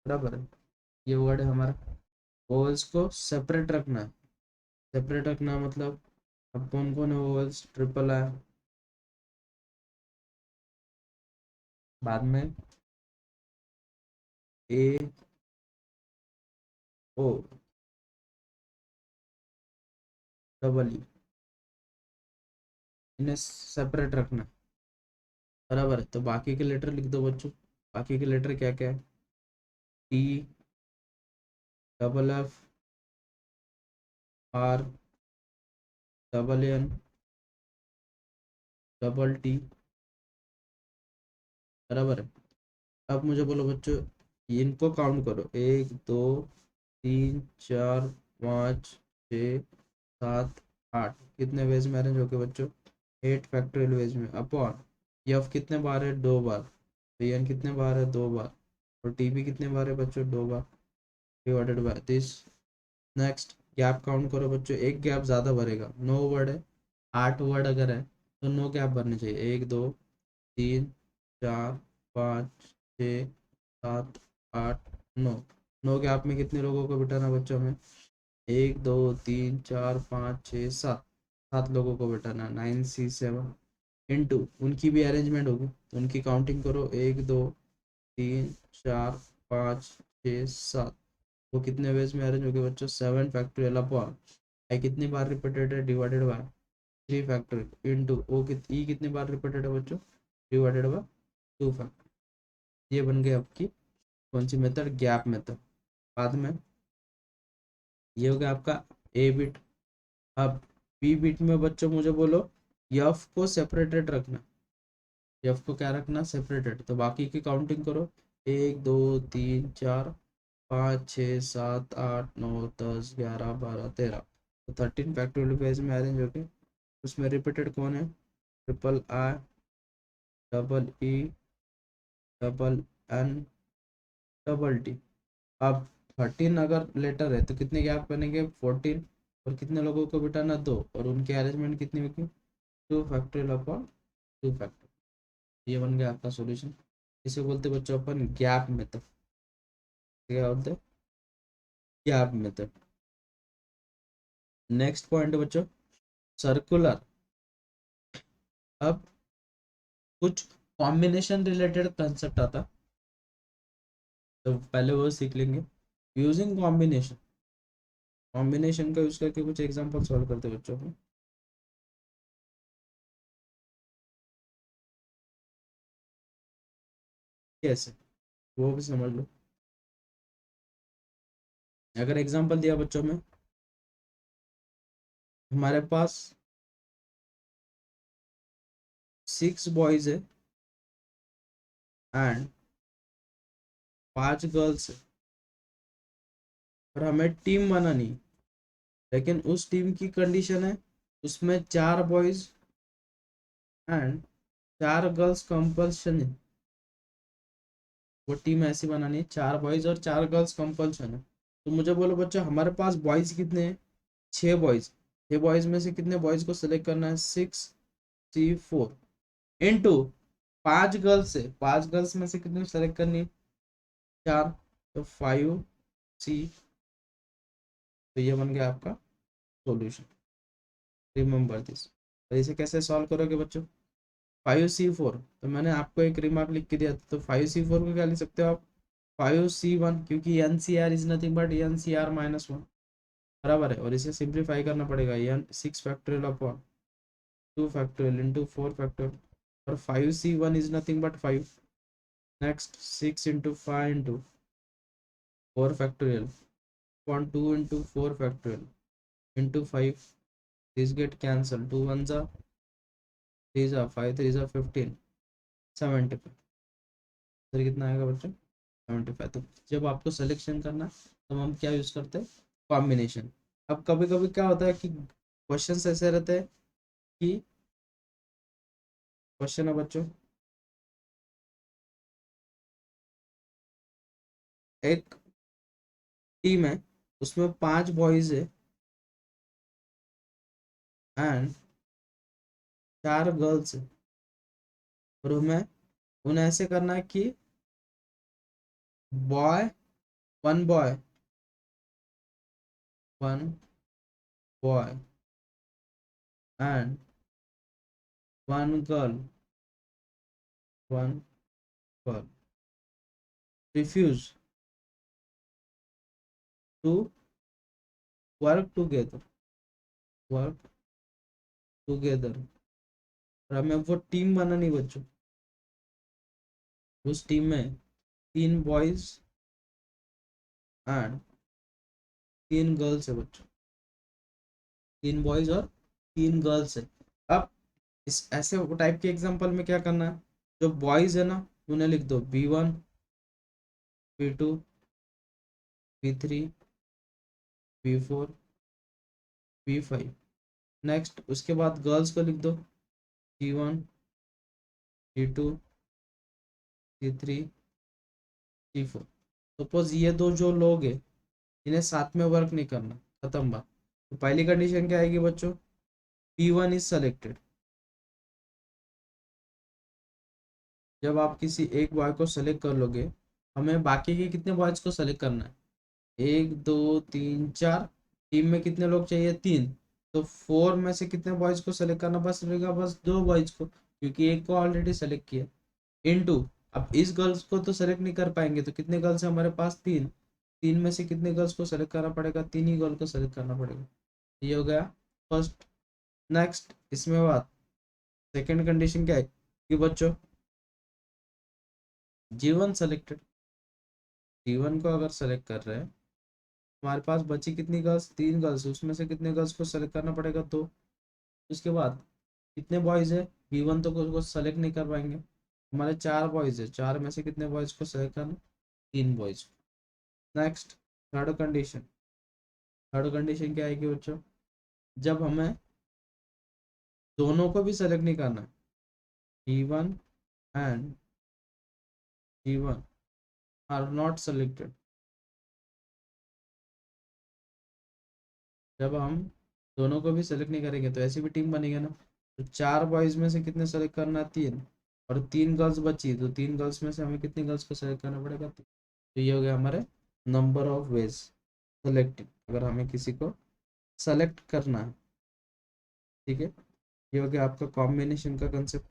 बराबर है। ये वर्ड है हमारा, वोवल्स को सेपरेट रखना है, सेपरेट रखना मतलब अब कौन कौन है वोवल्स ट्रिपल आई, बाद में ए ओ, डबल ई, इन्हें सेपरेट रखना है, बराबर है। तो बाकी के लेटर लिख दो बच्चों, बाकी के लेटर क्या क्या है T, double F, R, double N, double T, बराबर है। अब मुझे बोलो बच्चों इनको काउंट करो 1 2 3 4 5 6 7 8, कितने वेज में अरेंज हो गए बच्चों 8 फैक्टोरियल वेज में अपॉन एफ कितने बार है 2 बार, तो एन कितने बार है 2 बार, और टी भी कितने बार है बच्चों 2 बार, divided by this. Next gap count करो बच्चों, एक गैप ज़्यादा भरेगा, 9 वर्ड है, 8 वर्ड अगर है तो 9 गैप भरने चाहिए, 1 2 3 4 5 6 7 8 9। 9 गैप में कितने लोगों को बिठाना बच्चों में, 1 2 3 4 5 6 7, 7 लोगों को बिठाना, 9 C 7 इंटू उनकी भी अरेंजमेंट होगी तो उनकी काउंटिंग करो, 1 2 3 4 5 6 7, वो कितने वेज में अरेंज हो गए बच्चों, 7 फैक्टोरियल अपॉन आई कितनी बार रिपीटेड है divided by 3 factorial into O E कितनी बार रिपीटेड है बच्चों डिवाइडेड बाय 2 फैक्टोरियल। ये बन गई आपकी कौन सी मेथड, गैप मेथड। बाद में ये हो गया आपका ए बिट। अब बी बिट में बच्चों मुझे बोलो एफ को सेपरेटेड रखना, एफ को क्या रखना सेपरेटेड, तो बाकी की काउंटिंग करो, 1 2 3 4 5 6 7 8 9 10 11 12 13, तो 13 फैक्टोरियल पेज में अरेंज हो गए। उसमें रिपीटेड कौन है, triple I, double E, double N, double T. अब 13 अगर लेटर है तो कितने गैप बनेंगे 14, और कितने लोगों को बिठाना 2, और उनकी अरेंजमेंट कितनी होगी 2 फैक्टोरियल अपॉन 2 फैक्टोरियल। ये बन गया आपका सॉल्यूशन। इसे बोलते बच्चों अपन गैप मेथड, क्या बोलते हैं गैप मेथड। नेक्स्ट पॉइंट है बच्चों सर्कुलर। अब कुछ कॉम्बिनेशन रिलेटेड कंसेप्ट आता, तो पहले वो सीख लेंगे। यूजिंग कॉम्बिनेशन, कॉम्बिनेशन का यूज करके कुछ एग्जांपल सॉल्व करते हैं बच्चों को, कैसे वो भी समझ लो। अगर एग्जांपल दिया बच्चों में, हमारे पास 6 बॉयज है एंड 5 गर्ल्स है, और हमें टीम बनानी है, लेकिन उस टीम की कंडीशन है उसमें 4 बॉयज एंड 4 गर्ल्स कंपल्सन है। वो टीम ऐसी बनानी है 4 बॉयज और 4 गर्ल्स कंपल्सन है। तो मुझे बोलो बच्चों हमारे पास बॉयज कितने हैं, 6 बॉयज, 6 बॉयज में से कितने बॉयज को सिलेक्ट करना है 6 C 4 इंटू 5 गर्ल्स है, 5 गर्ल्स में से कितने सेलेक्ट करनी है 4, तो 5C। तो ये बन गया आपका सॉल्यूशन, रिमेंबर दिस। तो इसे कैसे सॉल्व करोगे बच्चों, 5C 4, तो मैंने आपको एक रिमार्क लिख के दिया था, तो 5C 4 को क्या लिख सकते हो आप 5C 1, क्योंकि NCR is nothing but NCR-1 बराबर है, और इसे सिंप्लीफाई करना पड़ेगा, N 6 factorial upon 2 factorial into 4 factorial, और 5C 1 is nothing but 5। Next 6 into 5 into 4 factorial upon 2 into 4 factorial into 5, this get cancel, 2 1 जा 3 जा 5 3 जा 15, 75। फिर कितना आएगा बच्चों 75। तो जब आपको सिलेक्शन करना तो हम क्या यूज करते हैं कॉम्बिनेशन। अब कभी कभी क्या होता है कि क्वेश्चन ऐसे रहते हैं कि क्वेश्चन है बच्चों, एक टीम है उसमें 5 बॉयज है एंड 4 गर्ल्स है, और हमें उन्हें ऐसे करना है कि boy 1 boy 1 boy and 1 girl 1 girl refuse to work together, work together. और हमें वो टीम बनानी बच्चों, उस टीम में 3 बॉयज एंड 3 गर्ल्स है बच्चों, 3 बॉयज और 3 गर्ल्स है। अब इस ऐसे टाइप के एग्जांपल में क्या करना है, जो बॉयज है ना उन्हें लिख दो B1 B2 B3 B4 B5। Next उसके बाद गर्ल्स को लिख दो C1, C2, C3, C4। Suppose ये दो जो लोग हैं इन्हें साथ में वर्क नहीं करना, खत्म बात। तो पहली कंडीशन क्या आएगी बच्चों, P1 इज सेलेक्टेड। जब आप किसी एक बॉय को सेलेक्ट कर लोगे, हमें बाकी के कितने बॉयज को सेलेक्ट करना है, 1 2 3 4। टीम में कितने लोग चाहिए, 3। तो 4 में से कितने बॉयज को सेलेक्ट करना बस रहेगा, बस 2 बॉयज को, क्योंकि एक को ऑलरेडी सेलेक्ट किया। इनटू, अब इस गर्ल्स को तो सेलेक्ट नहीं कर पाएंगे, तो कितने गर्ल्स है हमारे पास, 3। 3 में से कितने गर्ल्स को सेलेक्ट करना पड़ेगा, 3 ही गर्ल को सेलेक्ट करना पड़ेगा। ये हो गया फर्स्ट। नेक्स्ट इसमें बात, सेकेंड कंडीशन क्या है कि बच्चों जीवन सेलेक्टेड। जीवन को अगर सेलेक्ट कर रहे हैं, हमारे पास बची कितनी गर्ल्स, 3 गर्ल्स, उसमें से कितने गर्ल्स को सेलेक्ट करना पड़ेगा, 2। उसके बाद कितने बॉयज है, B1 तो को सेलेक्ट नहीं कर पाएंगे, हमारे 4 बॉयज है, 4 में से कितने बॉयज को सेलेक्ट करना, 3 boys. Next third condition. Third condition क्या आएगी बच्चों, जब हमें दोनों को भी सेलेक्ट नहीं करना, B1 and G1 are not selected. जब हम दोनों को भी सेलेक्ट नहीं करेंगे तो ऐसी भी टीम बनेगी ना। तो 4 बॉयज में से कितने सेलेक्ट करना है, 3। और 3 गर्ल्स बची, तो 3 गर्ल्स में से हमें कितनी गर्ल्स को सेलेक्ट करना पड़ेगा, 3। तो ये हो गया हमारे नंबर ऑफ वेज सेलेक्टिंग, अगर हमें किसी को सेलेक्ट करना है। ठीक है, ये हो गया आपका कॉम्बिनेशन का कंसेप्ट।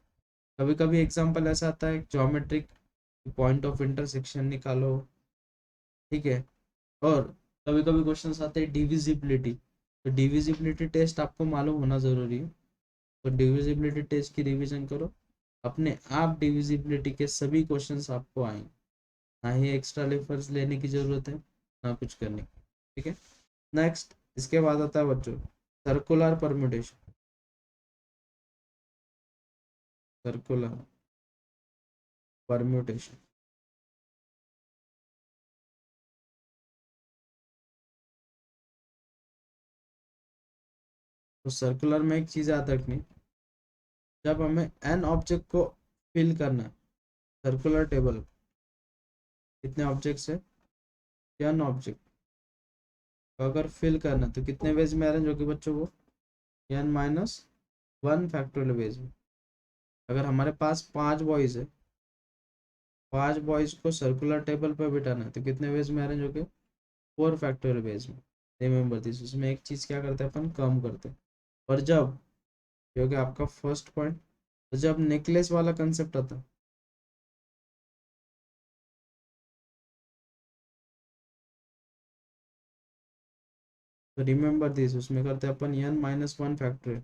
कभी कभी एग्जाम्पल ऐसा आता है, ज्योमेट्रिक पॉइंट ऑफ इंटरसेक्शन निकालो। ठीक है, और कभी कभी क्वेश्चन आते हैं डिविजिबिलिटी। तो डिविजिबिलिटी टेस्ट आपको मालूम होना जरूरी है, तो डिविजिबिलिटी टेस्ट की रिवीजन करो। अपने आप डिविजिबिलिटी के सभी क्वेश्चंस आपको आएंगे, ना ही एक्स्ट्रा लेफर्स लेने की जरूरत है, ना कुछ करने की। ठीक है, नेक्स्ट इसके बाद आता है बच्चों सर्कुलर परम्यूटेशन। सर्कुलर परम्यूटेशन, तो सर्कुलर में एक चीज याद रखनी, जब हमें एन ऑब्जेक्ट को फिल करना है सर्कुलर टेबल, कितने ऑब्जेक्ट्स है, एन ऑब्जेक्ट को अगर फिल करना है तो कितने वेज में अरेंज होगी बच्चों वो, n-1 फैक्टोरियल वेज में। अगर हमारे पास 5 बॉयज है, 5 बॉयज को सर्कुलर टेबल पर बिठाना है तो कितने वेज में अरेंज होगे, 4 फैक्टोरियल वेज में। रिमेंबर दिस, उसमें एक चीज क्या करते हैं अपन, कम करते हैं। और जब, ये हो गया आपका फर्स्ट पॉइंट, तो जब नेकलेस वाला कंसेप्ट आता है, तो रिमेंबर दिस, उसमें करते हैं अपन n-1 फैक्टोरियल।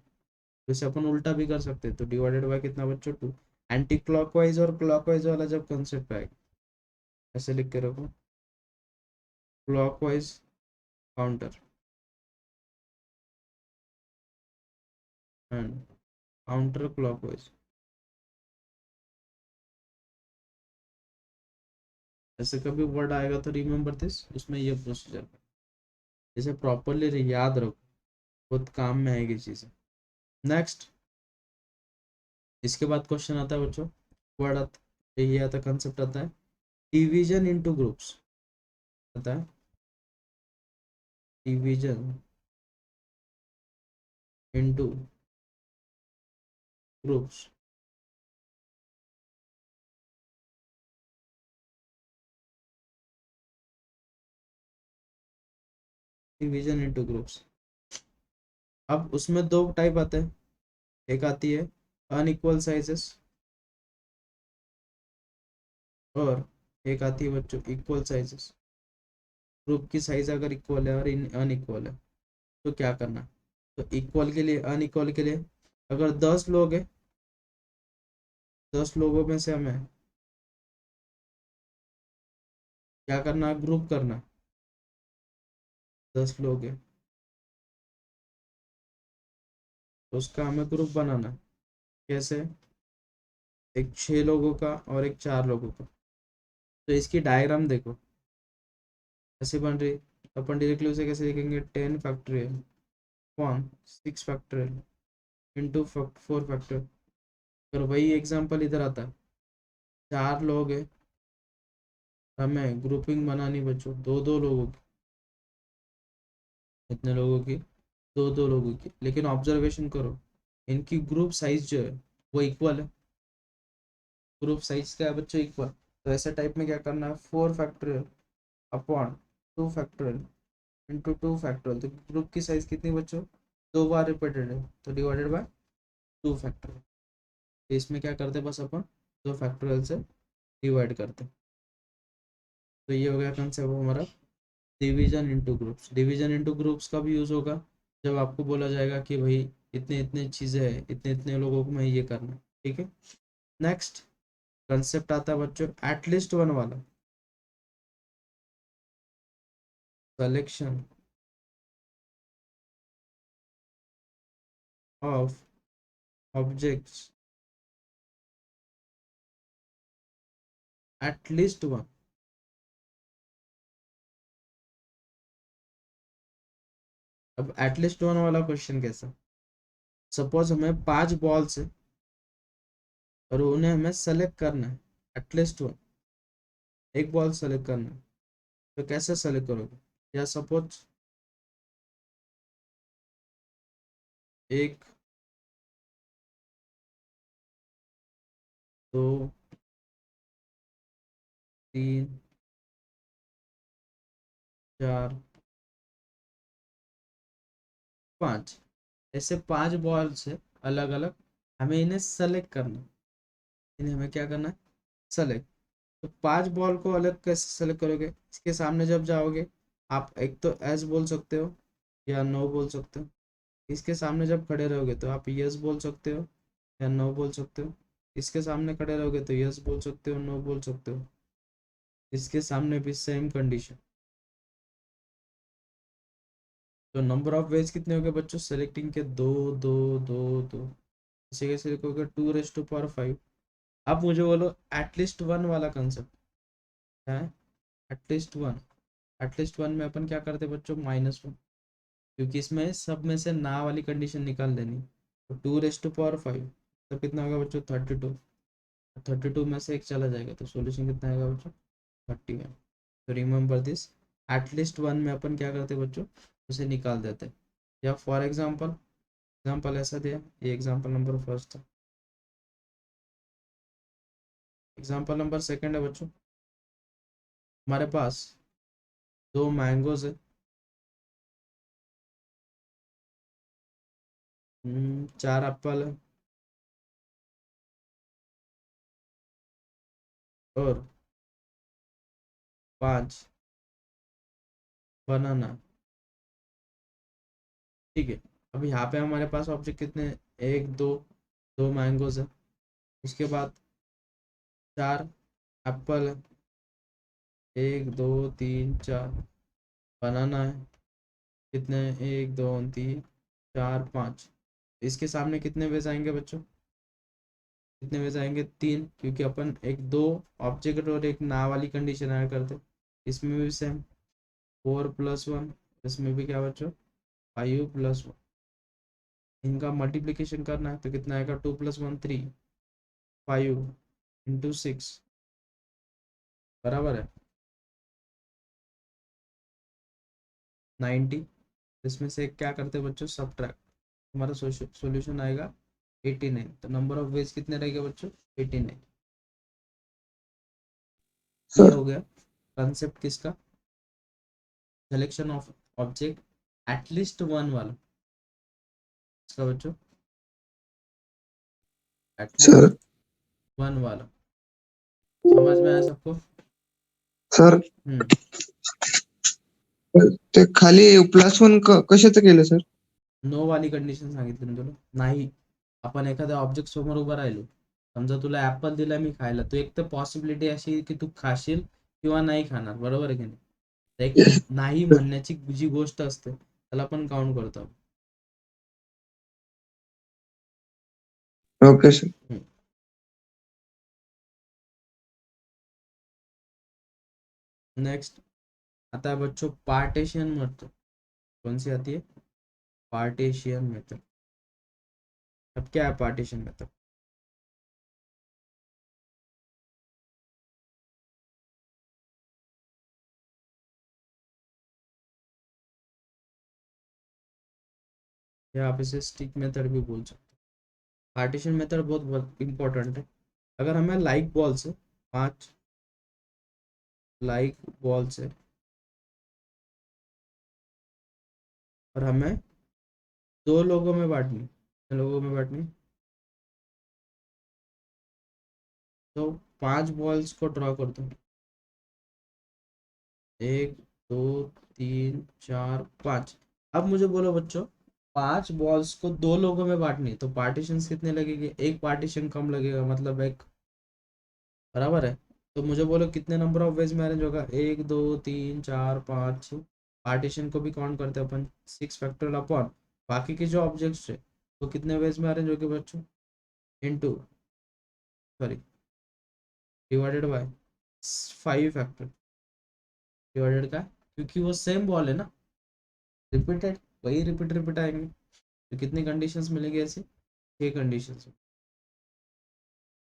जैसे अपन उल्टा भी कर सकते हैं, तो डिवाइडेड बाय कितना बच्चों, 2। एंटी क्लॉकवाइज और क्लॉकवाइज वाला जब कंसेप्ट आएगा, ऐसे लिख के रखो, clockwise counter and counter clockwise, ऐसे कभी वर्ड आएगा तो रिमेंबर दिस, उसमें ये प्रोसीजर, इसे प्रॉपरली याद रखो, बहुत काम में आएगी चीजें। नेक्स्ट इसके बाद क्वेश्चन आता है बच्चों, वर्ड आता, ये आता कंसेप्ट आता है डिवीजन इनटू ग्रुप्स। आता है division into groups. Division into groups, अब उसमें दो टाइप आते हैं, एक आती है अनइक्वल साइजेस, और एक आती है बच्चों इक्वल साइजेस। ग्रुप की साइज अगर इक्वल है और अनइक्वल है तो क्या करना, तो इक्वल के लिए, अनइक्वल के लिए, अगर 10 लोग हैं, 10 लोगों में से हमें क्या करना है, ग्रुप करना है। 10 लोग हैं तो उसका हमें ग्रुप बनाना है। कैसे, एक 6 लोगों का और एक 4 लोगों का। तो इसकी डायग्राम देखो ऐसे बन रही, अपन डायरेक्टली उसे कैसे लिखेंगे, 10 factorial upon 6 factorial into 4 factorial. अगर वही एग्जांपल इधर आता है, 4 लोग है, हमें ग्रुपिंग बनानी बच्चों दो दो लोगों की, इतने लोगों की, दो दो लोगों की, लेकिन ऑब्जर्वेशन करो इनकी ग्रुप साइज जो है वो इक्वल है। ग्रुप साइज क्या है बच्चों? इक्वल। तो ऐसे टाइप में क्या करना है, 4 factorial upon 2 factorial into 2 factorial. तो ग्रुप की साइज कितनी बच्चों? 2 बार रिपीटेड है तो डिवाइडेड बाय 2 फैक्टोरियल। तो इसमें क्या करते हैं, बस अपन 2 फैक्टोरियल से डिवाइड करते हैं। तो ये हो गया कंसेप्ट हमारा division into groups. Division into groups का भी यूज होगा जब आपको बोला जाएगा कि भाई इतने इतने चीजें हैं, इतने इतने लोगों को मैं ये करना है, ठीक है। नेक्स्ट कंसेप्ट आता है बच्चों एटलीस्ट वन वाला, collection of objects at least one. अब एटलीस्ट वन वाला क्वेश्चन कैसा, सपोज हमें 5 बॉल्स है और उन्हें हमें सेलेक्ट करना है, एटलीस्ट वन, एक बॉल सेलेक्ट करना है। तो कैसे सेलेक्ट करोगे? या सपोज एक, दो, तीन, चार, 5, ऐसे 5 बॉल्स है अलग अलग, हमें इन्हें सेलेक्ट करना है। इन्हें हमें क्या करना है, सेलेक्ट। तो 5 बॉल को अलग कैसे सेलेक्ट करोगे? इसके सामने जब जाओगे आप एक तो एस बोल सकते हो या नो बोल सकते हो। इसके सामने जब खड़े रहोगे तो आप यस बोल सकते हो या नो बोल सकते हो। इसके सामने खड़े रहोगे तो यस बोल सकते हो, नो बोल सकते हो। इसके सामने भी सेम कंडीशन। तो नंबर ऑफ वेज कितने हो गए बच्चों सेलेक्टिंग के? दो, दो, दो, दो। इसे कैसे लिखोगे? 2⁵5। अब मुझे बोलो एटलीस्ट वन वाला कंसेप्ट है। एटलीस्ट वन, एटलीस्ट वन में अपन क्या करते बच्चों? -1, क्योंकि इसमें सब में से ना वाली कंडीशन निकाल देनी। तो 2⁵5 तो कितना होगा बच्चों? 32। 32 में से एक चला जाएगा तो सॉल्यूशन कितना आएगा बच्चों? 31। तो रिमेंबर दिस, एटलीस्ट वन में अपन क्या करते बच्चों? उसे निकाल देते। या फॉर एग्जाम्पल, एग्जाम्पल ऐसा दिया, ये एग्जाम्पल नंबर फर्स्ट था। एग्जाम्पल नंबर सेकंड है बच्चों, हमारे पास 2 मैंगोज है, 4 एप्पल है और 5 बनाना। ठीक है। अब यहाँ पे हमारे पास ऑब्जेक्ट कितने हैं? एक, दो, 2 मैंगोज है, उसके बाद 4 एप्पल है, एक, दो, तीन, चार। बनाना है, कितने हैं? एक, दो, तीन, चार, 5। इसके सामने कितने वेज आएंगे बच्चों? कितने वेज आएंगे? 3, क्योंकि अपन एक दो ऑब्जेक्ट और एक ना वाली कंडीशन ऐड करते। इसमें भी सेम, 4+1। इसमें भी क्या बच्चों? 5+1। इनका मल्टीप्लीकेशन करना है तो कितना आएगा? 2+1 3, 5 × 6 बराबर है 90। इसमें से क्या करते हैं बच्चों? सब्ट्रैक्ट। हमारा सॉल्यूशन आएगा 89। तो नंबर ऑफ वेज कितने रहेंगे बच्चों? 89। ये सर हो गया कंसेप्ट किसका? Selection of object at least one वाला। इसका बच्चों एटलीस्ट सर वन वाला। समझ में आया सबको? सर हम्म। ते खाली +1 कशाचं केलं सर? नो वाली कंडिशन सांगितली ना तुला? नाही, आपण एखाद्या ऑब्जेक्ट समोर उभा राहिलो, समजा तुला ऍपल दिला मी खायला, तो एक तर पॉसिबिलिटी अशी आहे की तू खाशील किंवा नाही खाणार, बरोबर आहे की नाही? तर एक नाही म्हणण्याची जी गोष्ट असते त्याला आपण काउंट करतो. Okay sir. नेक्स्ट आता है बच्चों पार्टीशन मेथड। कौन सी आती है? Partition method. अब क्या है पार्टीशन मेथड? या आप इसे स्टिक मेथड भी बोल सकते हो। पार्टीशन मेथड बहुत इंपॉर्टेंट है। अगर हमें लाइक बॉल से 5 लाइक बॉल से और हमें 2 लोगों में बांटनी, तो 5 बॉल्स को ड्रॉ कर दो। 1 2 3 4 5। अब मुझे बोलो बच्चों, 5 बॉल्स को 2 लोगों में बांटनी, तो पार्टीशन कितने लगेंगे? एक पार्टीशन कम लगेगा, मतलब एक, बराबर है। तो मुझे बोलो कितने नंबर ऑफ वेज में अरेंज होगा? 1 2 3 4 5 6। पार्टीशन को भी काउंट करते हैं अपन, 6 फैक्टोरियल अपॉन बाकी के जो ऑब्जेक्ट्स है वो कितने वेज में अरेंज होंगे बच्चों? Into, sorry, divided by 5 factor, divided का, क्योंकि वो सेम बॉल है ना, रिपीटेड, वही रिपीट रिपीट आएंगे। तो कितनी कंडीशंस मिलेंगी ऐसी? 6 कंडीशंस।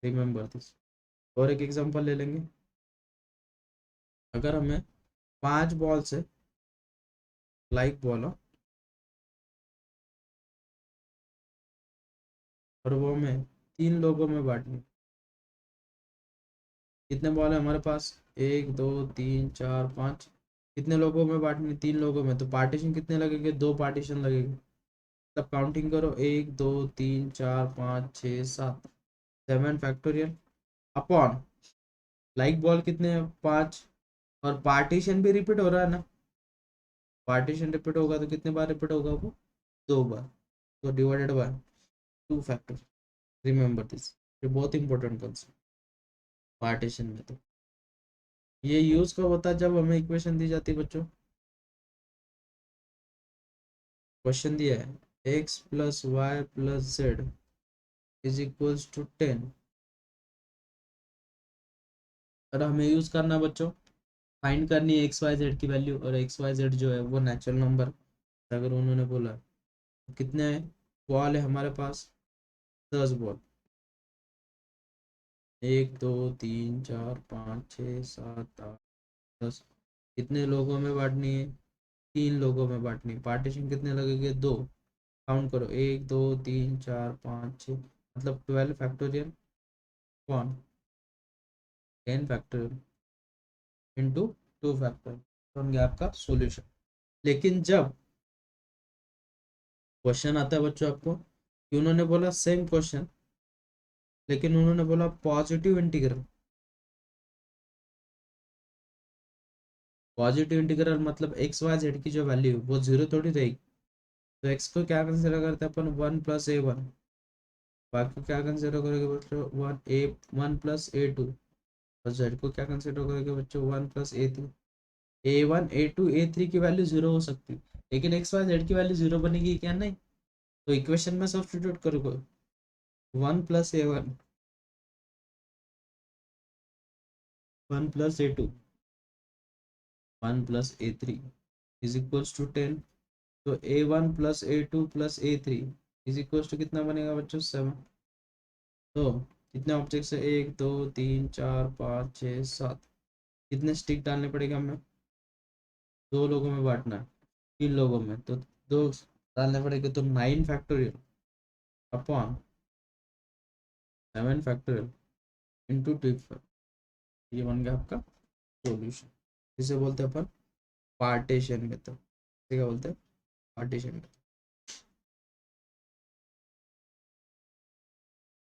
Remember this. और एक एग्जांपल ले लेंगे। अगर हमें 5 बॉल से लाइक बॉल हो और वो हमें 3 लोगों में बांटनी, कितने बॉल है हमारे पास? 1 2 3 4 5। कितने लोगों में बांटनी? 3 लोगों में। तो पार्टीशन कितने लगेंगे? 2 पार्टीशन लगेंगे। तब काउंटिंग करो, 1 2 3 4 5 6 7, 7 फैक्टोरियल अपॉन लाइक बॉल कितने हैं? 5। और पार्टीशन भी रिपीट हो रहा है ना, पार्टीशन रिपीट होगा तो कितने बार रिपीट होगा वो? 2 बार। तो divided by 2 factor. Remember this, ये बहुत इंपॉर्टेंट कंसेप्ट पार्टीशन में। तो ये यूज कब होता है? जब हमें इक्वेशन दी जाती है बच्चों। क्वेश्चन दिया है x plus Y plus Z is equals to 10, और हमें यूज करना है बच्चों, फाइंड करनी है एक्स वाई जेड की वैल्यू। और एक्स वाई जेड जो है वो नेचुरल नंबर, अगर उन्होंने बोला तो कितने बॉल है हमारे पास? 10 बॉल। 1 2 3 4 5 6 7 8 10। कितने लोगों में बांटनी है? 3 लोगों में बांटनी है। पार्टीशन कितने लगेंगे? 2। काउंट करो, 1 2 3 4 5 6, मतलब 12 फैक्टोरियल कौन? 10 फैक्टोरियल इंटू 2 फैक्टोरियल, बन गया आपका सॉल्यूशन। लेकिन जब क्वेश्चन आता है बच्चों आपको कि उन्होंने बोला सेम क्वेश्चन, लेकिन उन्होंने बोला पॉजिटिव इंटीग्रल। पॉजिटिव इंटीग्रल मतलब एक्स वाई जेड की जो वैल्यू वो जीरो थोड़ी रहेगी। तो एक्स को क्या कंसिडर करते हैं अपन? 1 + a1। बाकी क्या कंसिडर करेंगे बच्चों? 1 प्लस जेड को क्या कंसिडर करेंगे बच्चों? 1 + a3। a1 a2 a3 की वैल्यू जीरो हो सकती है, लेकिन एक्स वाई जेड की वैल्यू जीरो बनेगी क्या? नहीं। तो इक्वेशन में सब्स्टिट्यूट करोगे, 1 + a1 1 + a2 1 + a3 is equals to 10। तो a1 + a2 + a3 is equals to कितना बनेगा बच्चों? 7। तो कितने ऑब्जेक्ट्स है? 1 2 3 4 5 6 7। कितने स्टिक डालने पड़ेगा हमें? 2 लोगों में बांटना है, 3 लोगों में, तो 2 डालने पड़ेगा। तो 9 फैक्टोरियल अपॉन 7 फैक्टोरियल इंटू 2। ये बन गया आपका सॉल्यूशन। इसे बोलते हैं अपन पार्टीशन मेथड। क्या बोलते हैं? Partition method.